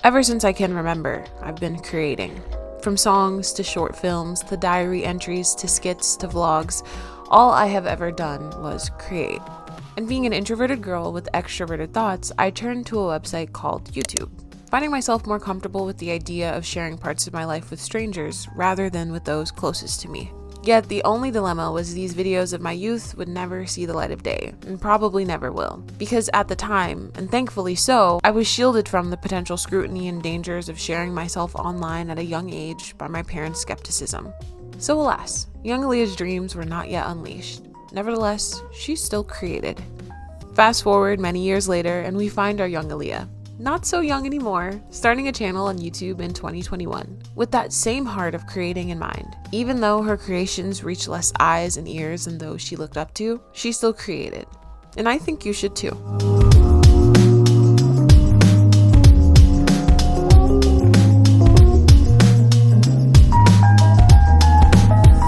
Ever since I can remember, I've been creating. From songs to short films, to diary entries, to skits, to vlogs, all I have ever done was create. And being an introverted girl with extroverted thoughts, I turned to a website called YouTube, finding myself more comfortable with the idea of sharing parts of my life with strangers rather than with those closest to me. Yet the only dilemma was these videos of my youth would never see the light of day, and probably never will. Because at the time, and thankfully so, I was shielded from the potential scrutiny and dangers of sharing myself online at a young age by my parents' skepticism. So alas, young Aaliyah's dreams were not yet unleashed. Nevertheless, she still created. Fast forward many years later, and we find our young Aaliyah. Not so young anymore, starting a channel on YouTube in 2021, with that same heart of creating in mind. Even though her creations reach less eyes and ears than those she looked up to, she still created. And I think you should too.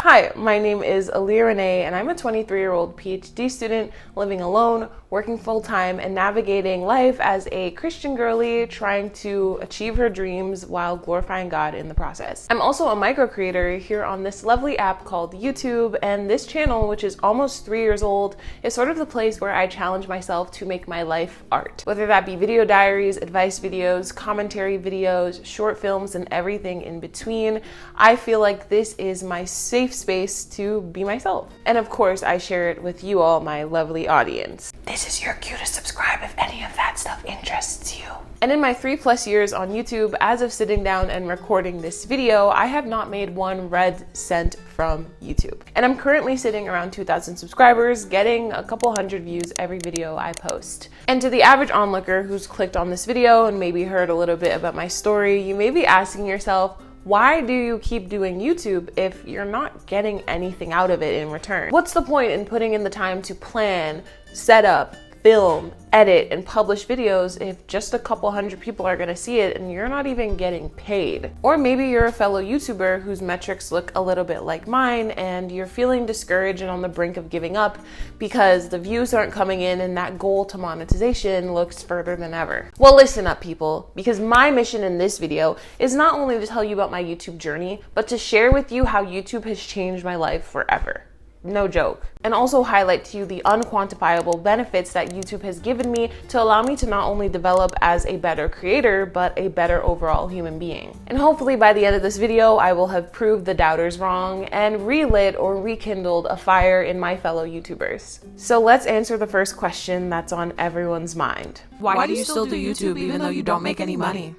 Hi, my name is Aaliyah Renee, and I'm a 23-year-old PhD student living alone, working full-time, and navigating life as a Christian girly trying to achieve her dreams while glorifying God in the process. I'm also a micro-creator here on this lovely app called YouTube, and this channel, which is almost 3 years old, is sort of the place where I challenge myself to make my life art. Whether that be video diaries, advice videos, commentary videos, short films, and everything in between, I feel like this is my safe space to be myself. And of course, I share it with you all, my lovely audience. This is your cue to subscribe if any of that stuff interests you. And in my 3+ years on YouTube, as of sitting down and recording this video, I have not made one red cent from YouTube. And I'm currently sitting around 2,000 subscribers, getting a couple hundred views every video I post. And to the average onlooker who's clicked on this video and maybe heard a little bit about my story, you may be asking yourself, why do you keep doing YouTube if you're not getting anything out of it in return? What's the point in putting in the time to plan, set up, film, edit, and publish videos if just a couple hundred people are gonna see it and you're not even getting paid? Or maybe you're a fellow YouTuber whose metrics look a little bit like mine and you're feeling discouraged and on the brink of giving up because the views aren't coming in and that goal to monetization looks further than ever. Well, listen up, people, because my mission in this video is not only to tell you about my YouTube journey, but to share with you how YouTube has changed my life forever. No joke. And also highlight to you the unquantifiable benefits that YouTube has given me to allow me to not only develop as a better creator, but a better overall human being. And hopefully by the end of this video, I will have proved the doubters wrong and relit or rekindled a fire in my fellow YouTubers. So let's answer the first question that's on everyone's mind. Why do you still do YouTube even though you don't make any money?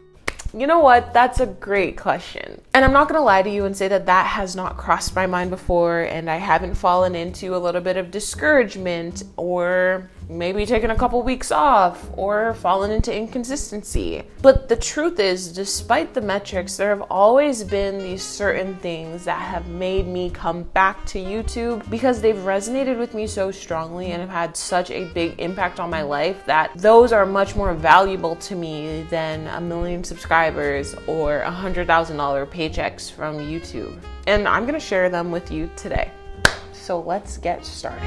You know what? That's a great question. And I'm not gonna lie to you and say that that has not crossed my mind before and I haven't fallen into a little bit of discouragement or maybe taken a couple weeks off or fallen into inconsistency. But the truth is, despite the metrics, there have always been these certain things that have made me come back to YouTube because they've resonated with me so strongly and have had such a big impact on my life that those are much more valuable to me than 1 million subscribers or $100,000 paychecks from YouTube. And I'm gonna share them with you today. So let's get started.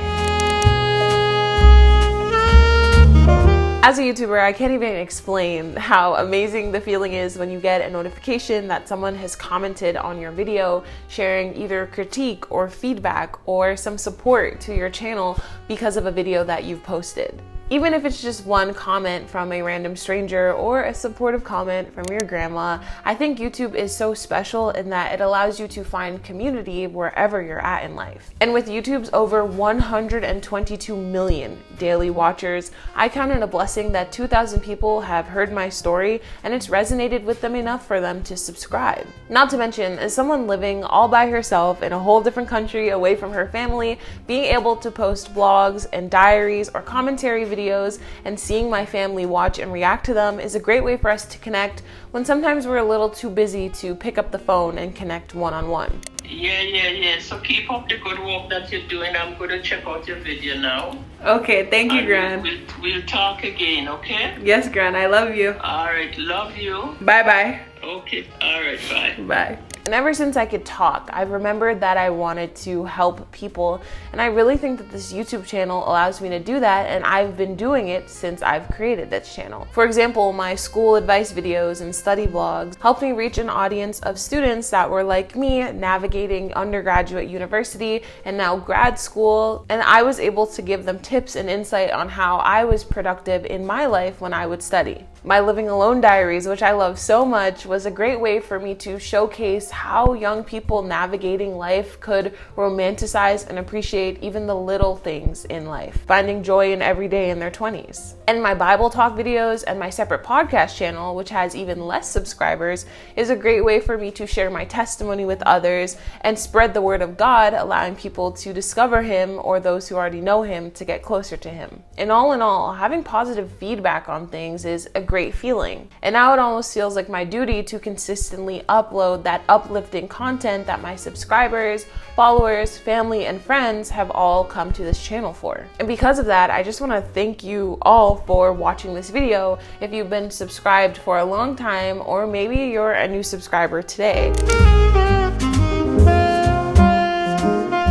As a YouTuber, I can't even explain how amazing the feeling is when you get a notification that someone has commented on your video, sharing either critique or feedback or some support to your channel because of a video that you've posted. Even if it's just one comment from a random stranger or a supportive comment from your grandma, I think YouTube is so special in that it allows you to find community wherever you're at in life. And with YouTube's over 122 million daily watchers, I count it a blessing that 2,000 people have heard my story and it's resonated with them enough for them to subscribe. Not to mention, as someone living all by herself in a whole different country away from her family, being able to post blogs and diaries or commentary videos and seeing my family watch and react to them is a great way for us to connect when sometimes we're a little too busy to pick up the phone and connect one-on-one. Yeah. So keep up the good work that you're doing. I'm going to check out your video now. Okay, thank you, Gran. We'll talk again, okay? Yes, Gran, I love you. All right, love you. Bye-bye. Okay, all right, bye. Bye. And ever since I could talk, I've remembered that I wanted to help people, and I really think that this YouTube channel allows me to do that, and I've been doing it since I've created this channel. For example, my school advice videos and study vlogs helped me reach an audience of students that were like me, navigating undergraduate university and now grad school, and I was able to give them tips and insight on how I was productive in my life when I would study. My Living Alone diaries, which I love so much, was a great way for me to showcase how young people navigating life could romanticize and appreciate even the little things in life, finding joy in every day in their 20s. And my Bible talk videos and my separate podcast channel, which has even less subscribers, is a great way for me to share my testimony with others and spread the word of God, allowing people to discover Him or those who already know Him to get closer to Him. And all in all, having positive feedback on things is a great feeling. And now it almost feels like my duty to consistently upload that uplifting content that my subscribers, followers, family, and friends have all come to this channel for. And because of that, I just want to thank you all for watching this video. If you've been subscribed for a long time, or maybe you're a new subscriber today.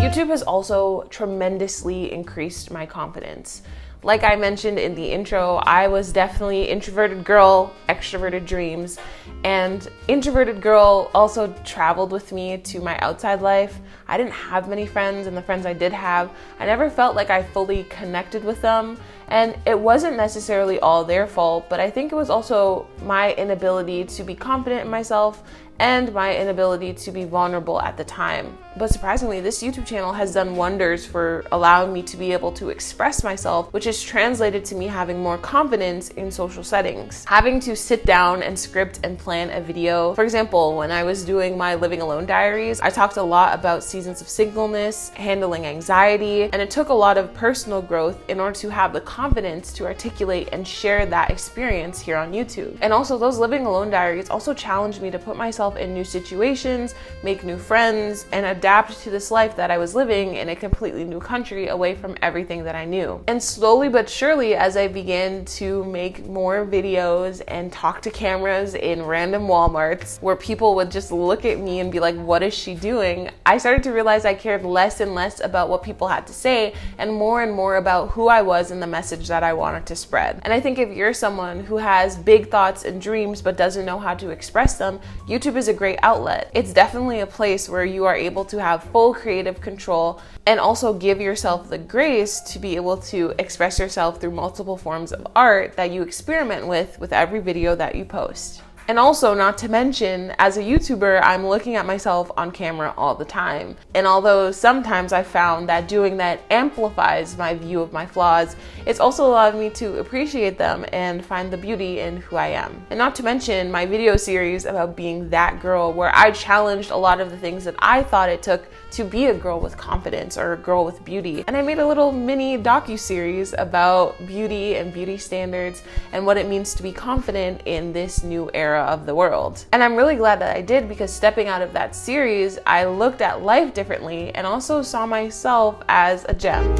YouTube has also tremendously increased my confidence. Like I mentioned in the intro, I was definitely introverted girl, extroverted dreams, and introverted girl also traveled with me to my outside life. I didn't have many friends, and the friends I did have, I never felt like I fully connected with them. And it wasn't necessarily all their fault, but I think it was also my inability to be confident in myself and my inability to be vulnerable at the time. But surprisingly, this YouTube channel has done wonders for allowing me to be able to express myself, which has translated to me having more confidence in social settings. Having to sit down and script and plan a video. For example, when I was doing my Living Alone diaries, I talked a lot about seasons of singleness, handling anxiety, and it took a lot of personal growth in order to have the confidence to articulate and share that experience here on YouTube. And also, those Living Alone diaries also challenged me to put myself in new situations, make new friends, and adapt to this life that I was living in a completely new country away from everything that I knew. And slowly but surely, as I began to make more videos and talk to cameras in random Walmarts where people would just look at me and be like, what is she doing? I started to realize I cared less and less about what people had to say and more about who I was and the message that I wanted to spread. And I think if you're someone who has big thoughts and dreams but doesn't know how to express them, YouTube is a great outlet. It's definitely a place where you are able to have full creative control and also give yourself the grace to be able to express yourself through multiple forms of art that you experiment with every video that you post. And also, not to mention, as a YouTuber, I'm looking at myself on camera all the time. And although sometimes I found that doing that amplifies my view of my flaws, it's also allowed me to appreciate them and find the beauty in who I am. And not to mention my video series about being that girl, where I challenged a lot of the things that I thought it took to be a girl with confidence or a girl with beauty. And I made a little mini docu-series about beauty and beauty standards and what it means to be confident in this new era of the world. And I'm really glad that I did, because stepping out of that series, I looked at life differently and also saw myself as a gem.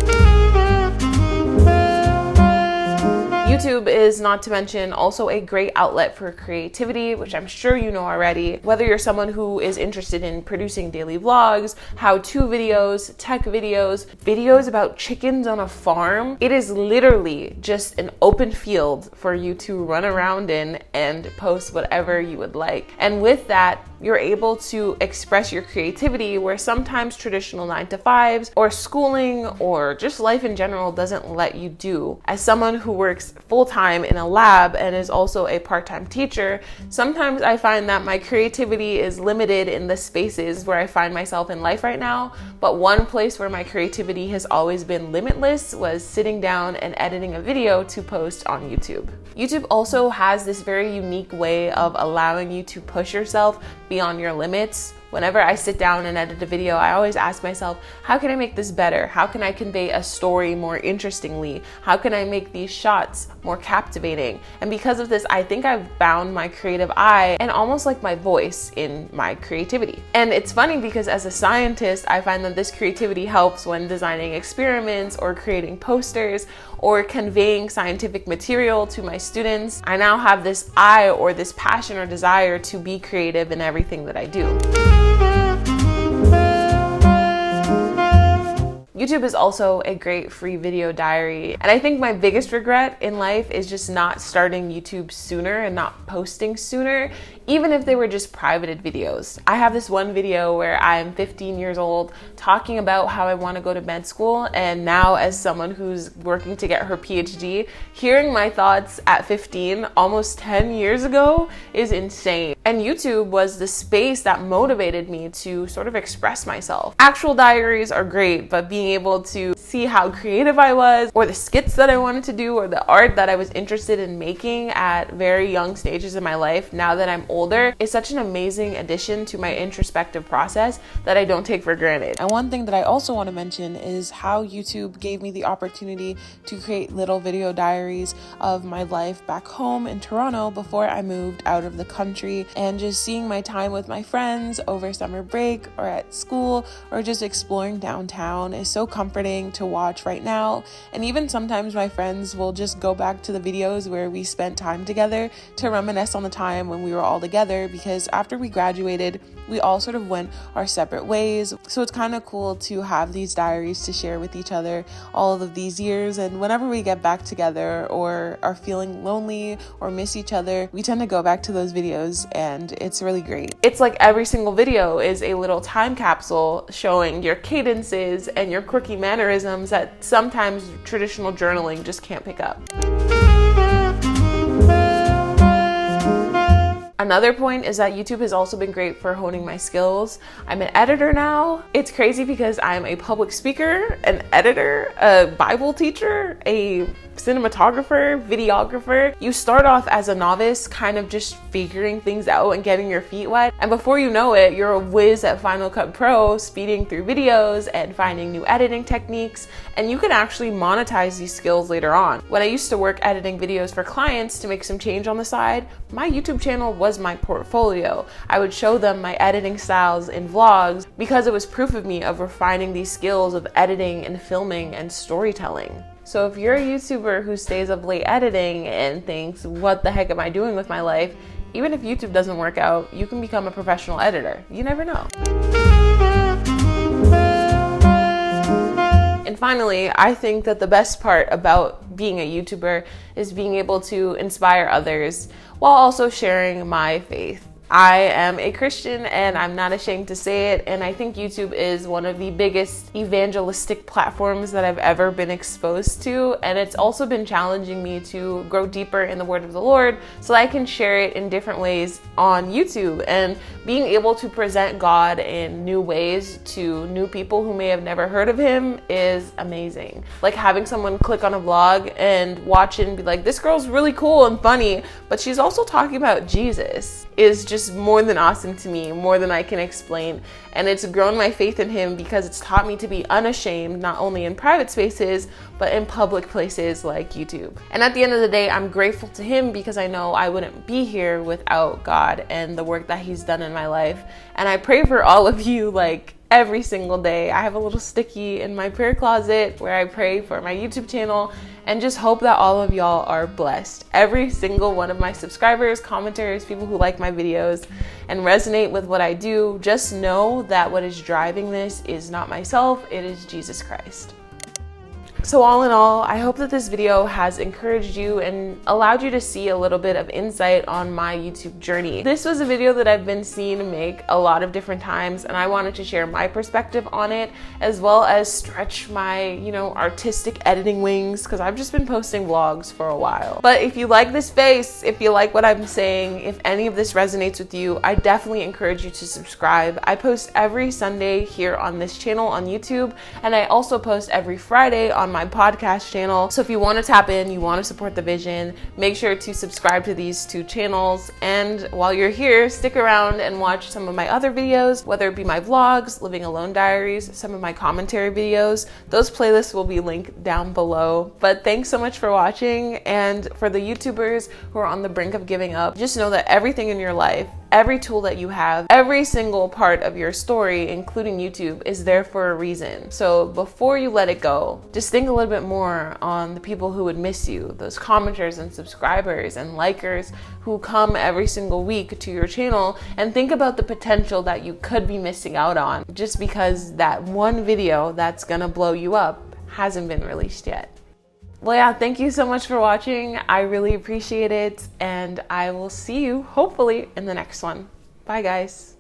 YouTube is, not to mention, also a great outlet for creativity, which I'm sure you know already. Whether you're someone who is interested in producing daily vlogs, how-to videos, tech videos, videos about chickens on a farm, it is literally just an open field for you to run around in and post whatever you would like. And with that, you're able to express your creativity where sometimes traditional 9-to-5s or schooling or just life in general doesn't let you do. As someone who works full-time in a lab and is also a part-time teacher, sometimes I find that my creativity is limited in the spaces where I find myself in life right now. But one place where my creativity has always been limitless was sitting down and editing a video to post on YouTube. YouTube also has this very unique way of allowing you to push yourself beyond your limits. Whenever I sit down and edit a video, I always ask myself, how can I make this better? How can I convey a story more interestingly? How can I make these shots more captivating? And because of this, I think I've found my creative eye and almost like my voice in my creativity. And it's funny because as a scientist, I find that this creativity helps when designing experiments or creating posters or conveying scientific material to my students. I now have this eye or this passion or desire to be creative in everything that I do. YouTube is also a great free video diary. And I think my biggest regret in life is just not starting YouTube sooner and not posting sooner, even if they were just privated videos. I have this one video where I'm 15 years old talking about how I want to go to med school, and now as someone who's working to get her PhD, hearing my thoughts at 15, almost 10 years ago, is insane. And YouTube was the space that motivated me to sort of express myself. Actual diaries are great, but being able to see how creative I was, or the skits that I wanted to do, or the art that I was interested in making at very young stages in my life, now that I'm older, is such an amazing addition to my introspective process that I don't take for granted. And one thing that I also want to mention is how YouTube gave me the opportunity to create little video diaries of my life back home in Toronto before I moved out of the country, and just seeing my time with my friends over summer break or at school or just exploring downtown is so comforting to watch right now. And even sometimes my friends will just go back to the videos where we spent time together to reminisce on the time when we were all together, because after we graduated, we all sort of went our separate ways. So it's kind of cool to have these diaries to share with each other all of these years. And whenever we get back together or are feeling lonely or miss each other, we tend to go back to those videos, and it's really great. It's like every single video is a little time capsule showing your cadences and your quirky mannerisms that sometimes traditional journaling just can't pick up. Another point is that YouTube has also been great for honing my skills. I'm an editor now. It's crazy because I'm a public speaker, an editor, a Bible teacher, a cinematographer, videographer. You start off as a novice, kind of just figuring things out and getting your feet wet. And before you know it, you're a whiz at Final Cut Pro, speeding through videos and finding new editing techniques. And you can actually monetize these skills later on. When I used to work editing videos for clients to make some change on the side, my YouTube channel was my portfolio. I would show them my editing styles in vlogs because it was proof of me of refining these skills of editing and filming and storytelling. So if you're a YouTuber who stays up late editing and thinks, what the heck am I doing with my life? Even if YouTube doesn't work out, you can become a professional editor. You never know. And finally, I think that the best part about being a YouTuber is being able to inspire others while also sharing my faith. I am a Christian and I'm not ashamed to say it, and I think YouTube is one of the biggest evangelistic platforms that I've ever been exposed to, and it's also been challenging me to grow deeper in the Word of the Lord so that I can share it in different ways on YouTube, and being able to present God in new ways to new people who may have never heard of Him is amazing. Like having someone click on a vlog and watch it and be like, this girl's really cool and funny, but she's also talking about Jesus, is just more than awesome to me, more than I can explain. And it's grown my faith in Him because it's taught me to be unashamed, not only in private spaces, but in public places like YouTube. And at the end of the day, I'm grateful to Him because I know I wouldn't be here without God and the work that He's done in my life. And I pray for all of you, like, every single day. I have a little sticky in my prayer closet where I pray for my YouTube channel and just hope that all of y'all are blessed. Every single one of my subscribers, commenters, people who like my videos and resonate with what I do, just know that what is driving this is not myself, it is Jesus Christ. So all in all, I hope that this video has encouraged you and allowed you to see a little bit of insight on my YouTube journey. This was a video that I've been seen make a lot of different times, and I wanted to share my perspective on it, as well as stretch my, artistic editing wings, because I've just been posting vlogs for a while. But if you like this face, if you like what I'm saying, if any of this resonates with you, I definitely encourage you to subscribe. I post every Sunday here on this channel on YouTube, and I also post every Friday on my podcast channel. So if you want to tap in, you want to support the vision, make sure to subscribe to these two channels. And while you're here, stick around and watch some of my other videos, whether it be my vlogs, living alone diaries, some of my commentary videos. Those playlists will be linked down below. But thanks so much for watching. And for the YouTubers who are on the brink of giving up, just know that everything in your life Every tool that you have, every single part of your story, including YouTube, is there for a reason. So before you let it go, just think a little bit more on the people who would miss you, those commenters and subscribers and likers who come every single week to your channel, and think about the potential that you could be missing out on just because that one video that's gonna blow you up hasn't been released yet. Well, yeah, thank you so much for watching. I really appreciate it, and I will see you hopefully in the next one. Bye, guys.